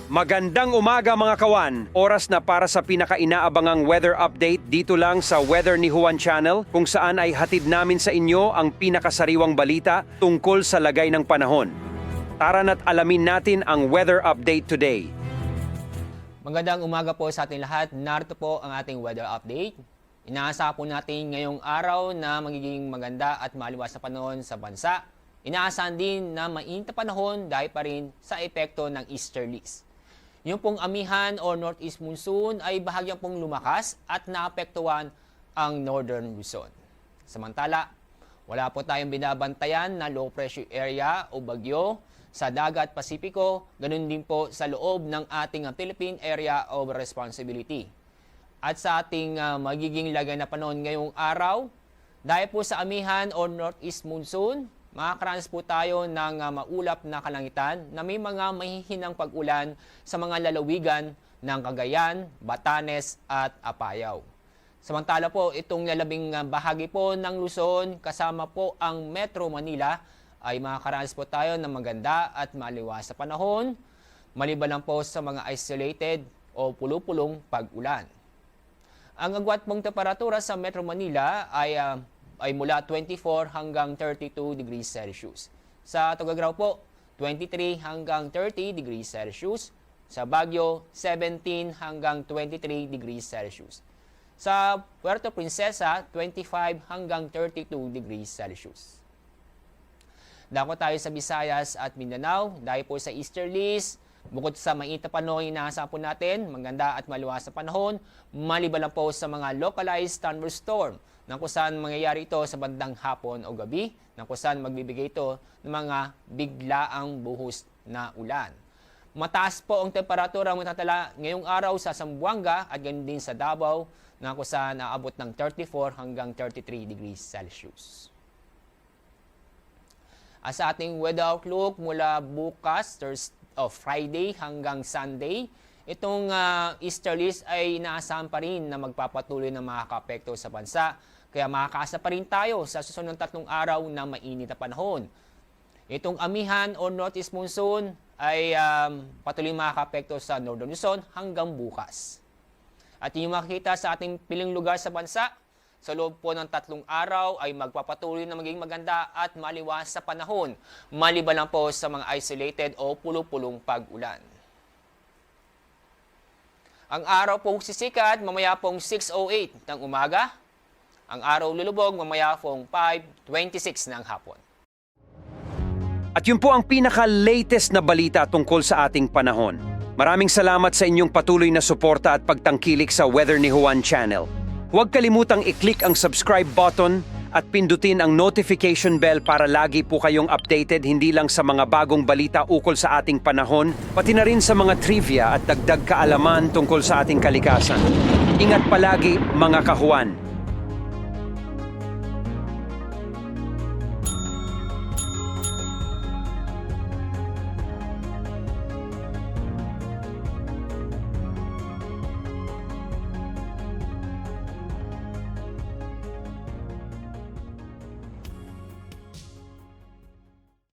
Magandang umaga mga kawan! Oras na para sa pinaka-inaabangang weather update dito lang sa Weather ni Juan Channel kung saan ay hatid namin sa inyo ang pinakasariwang balita tungkol sa lagay ng panahon. Tara na't alamin natin ang weather update today. Magandang umaga po sa ating lahat. Narito po ang ating weather update. Inaasahan po natin ngayong araw na magiging maganda at maliwas na panahon sa bansa. Inaasahan din na mainit na panahon dahil pa rin sa epekto ng easterlies. Yung pong amihan o northeast monsoon ay bahagyang pong lumakas at naapektuhan ang northern Luzon. Samantala, wala po tayong binabantayan na low pressure area o bagyo sa dagat Pasipiko, ganun din po sa loob ng ating Philippine Area of Responsibility. At sa ating magiging lagay na panahon ngayong araw, dahil po sa amihan o northeast monsoon, makakaranas po tayo ng maulap na kalangitan na may mga mahihinang pag-ulan sa mga lalawigan ng Cagayan, Batanes at Apayao. Samantala po, itong lalabing bahagi po ng Luzon kasama po ang Metro Manila ay makakaranas po tayo ng maganda at maliwas sa panahon, maliban lang po sa mga isolated o pulupulong pag-ulan. Ang agwat pong temperatura sa Metro Manila ay mula 24 hanggang 32 degrees Celsius. Sa Tuguegarao po, 23 hanggang 30 degrees Celsius. Sa Baguio, 17 hanggang 23 degrees Celsius. Sa Puerto Princesa, 25 hanggang 32 degrees Celsius. Dako tayo sa Visayas at Mindanao dahil po sa easterlies. Bukod sa mainit na panahon, inaasahan po natin maganda at maluwas na panahon, maliban lang po sa mga localized thunderstorm na kung saan mangyayari ito sa bandang hapon o gabi, na kung saan magbibigay ito ng mga biglaang buhos na ulan. Mataas po ang temperatura matatala ngayong araw sa Zamboanga at ganun din sa Davao na kung saan aabot ng 34 hanggang 33 degrees Celsius. As sa ating weather outlook mula bukas, Friday hanggang Sunday, itong easterlies ay inaasahan pa rin na magpapatuloy na makaka-apekto sa bansa. Kaya makakaasa pa rin tayo sa susunod 3 araw na mainit na panahon. Itong amihan o northeast monsoon ay patuloy makaka-apekto sa northern Luzon hanggang bukas. At yung makikita sa ating piling lugar sa bansa, sa loob po ng 3 araw ay magpapatuloy na maging maganda at maliwas sa panahon, maliban lang po sa mga isolated o pulupulong pag-ulan. Ang araw pong sisikat mamaya pong 6:08 ng umaga. Ang araw lulubog mamaya pong 5:26 ng hapon. At yun po ang pinaka-latest na balita tungkol sa ating panahon. Maraming salamat sa inyong patuloy na suporta at pagtangkilik sa Weather ni Juan Channel. Huwag kalimutang i-click ang subscribe button at pindutin ang notification bell para lagi po kayong updated hindi lang sa mga bagong balita ukol sa ating panahon, pati na rin sa mga trivia at dagdag kaalaman tungkol sa ating kalikasan. Ingat palagi mga kahuan!